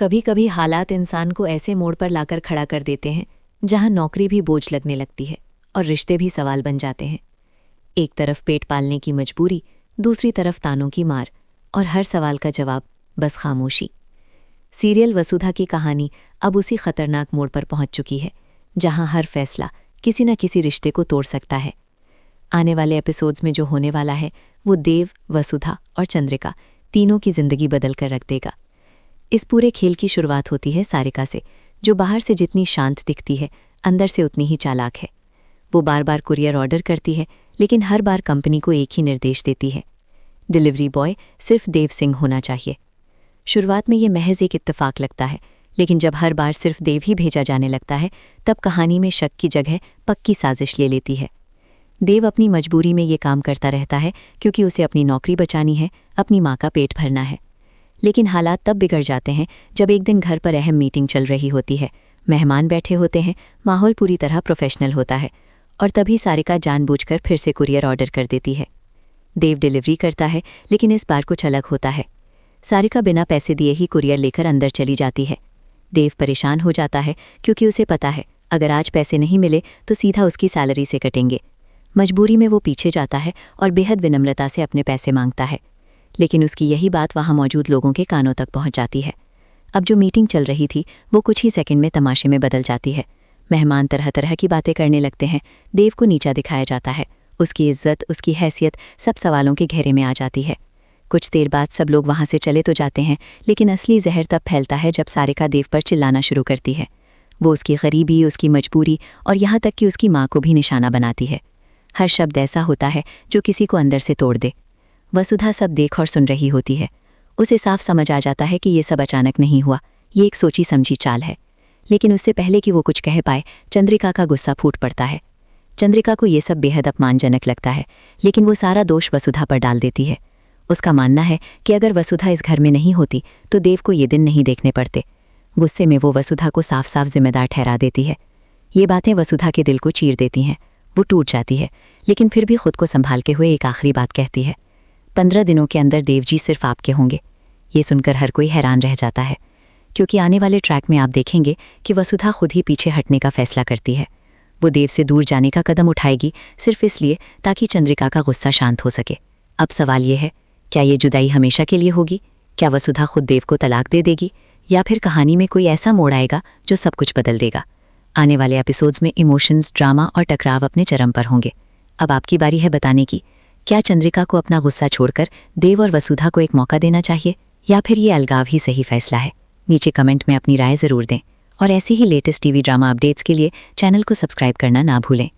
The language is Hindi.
कभी कभी हालात इंसान को ऐसे मोड़ पर लाकर खड़ा कर देते हैं जहां नौकरी भी बोझ लगने लगती है और रिश्ते भी सवाल बन जाते हैं। एक तरफ पेट पालने की मजबूरी, दूसरी तरफ तानों की मार और हर सवाल का जवाब बस खामोशी। सीरियल वसुधा की कहानी अब उसी खतरनाक मोड़ पर पहुंच चुकी है जहां हर फैसला किसी न किसी रिश्ते को तोड़ सकता है। आने वाले एपिसोड्स में जो होने वाला है वो देव, वसुधा और चंद्रिका तीनों की जिंदगी बदल कर रख देगा। इस पूरे खेल की शुरुआत होती है सारिका से, जो बाहर से जितनी शांत दिखती है अंदर से उतनी ही चालाक है। वो बार बार कुरियर ऑर्डर करती है, लेकिन हर बार कंपनी को एक ही निर्देश देती है, डिलीवरी बॉय सिर्फ देव सिंह होना चाहिए। शुरुआत में ये महज एक इत्तेफाक लगता है, लेकिन जब हर बार सिर्फ देव ही भेजा जाने लगता है तब कहानी में शक की जगह पक्की साजिश ले लेती है। देव अपनी मजबूरी में ये काम करता रहता है क्योंकि उसे अपनी नौकरी बचानी है, अपनी माँ का पेट भरना है। लेकिन हालात तब बिगड़ जाते हैं जब एक दिन घर पर अहम मीटिंग चल रही होती है, मेहमान बैठे होते हैं, माहौल पूरी तरह प्रोफेशनल होता है और तभी सारिका जानबूझकर फिर से कुरियर ऑर्डर कर देती है। देव डिलीवरी करता है, लेकिन इस बार कुछ अलग होता है। सारिका बिना पैसे दिए ही कुरियर लेकर अंदर चली जाती है। देव परेशान हो जाता है क्योंकि उसे पता है अगर आज पैसे नहीं मिले तो सीधा उसकी सैलरी से कटेंगे। मजबूरी में वो पीछे जाता है और बेहद विनम्रता से अपने पैसे मांगता है, लेकिन उसकी यही बात वहाँ मौजूद लोगों के कानों तक पहुँच जाती है। अब जो मीटिंग चल रही थी वो कुछ ही सेकंड में तमाशे में बदल जाती है। मेहमान तरह तरह की बातें करने लगते हैं, देव को नीचा दिखाया जाता है, उसकी इज्जत, उसकी हैसियत सब सवालों के घेरे में आ जाती है। कुछ देर बाद सब लोग वहाँ से चले तो जाते हैं, लेकिन असली जहर तब फैलता है जब सारिका देव पर चिल्लाना शुरू करती है। वो उसकी गरीबी, उसकी मजबूरी और यहाँ तक कि उसकी माँ को भी निशाना बनाती है। हर शब्द ऐसा होता है जो किसी को अंदर से तोड़ दे। वसुधा सब देख और सुन रही होती है। उसे साफ समझ आ जाता है कि ये सब अचानक नहीं हुआ, ये एक सोची समझी चाल है। लेकिन उससे पहले कि वो कुछ कह पाए, चंद्रिका का गुस्सा फूट पड़ता है। चंद्रिका को ये सब बेहद अपमानजनक लगता है, लेकिन वो सारा दोष वसुधा पर डाल देती है। उसका मानना है कि अगर वसुधा इस घर में नहीं होती तो देव को ये दिन नहीं देखने पड़ते। गुस्से में वो वसुधा को साफ साफ जिम्मेदार ठहरा देती है। ये बातें वसुधा के दिल को चीर देती हैं। वो टूट जाती है, लेकिन फिर भी खुद को संभालते हुए एक आखिरी बात कहती है, 15 दिनों के अंदर देवजी सिर्फ आपके होंगे। ये सुनकर हर कोई हैरान रह जाता है, क्योंकि आने वाले ट्रैक में आप देखेंगे कि वसुधा खुद ही पीछे हटने का फैसला करती है। वो देव से दूर जाने का कदम उठाएगी सिर्फ इसलिए ताकि चंद्रिका का गुस्सा शांत हो सके। अब सवाल ये है, क्या ये जुदाई हमेशा के लिए होगी? क्या वसुधा खुद देव को तलाक दे देगी, या फिर कहानी में कोई ऐसा मोड़ आएगा जो सब कुछ बदल देगा? आने वाले एपिसोड्स में इमोशंस, ड्रामा और टकराव अपने चरम पर होंगे। अब आपकी बारी है बताने की, क्या चंद्रिका को अपना गुस्सा छोड़कर देव और वसुधा को एक मौका देना चाहिए, या फिर ये अलगाव ही सही फैसला है? नीचे कमेंट में अपनी राय ज़रूर दें और ऐसे ही लेटेस्ट टीवी ड्रामा अपडेट्स के लिए चैनल को सब्सक्राइब करना ना भूलें।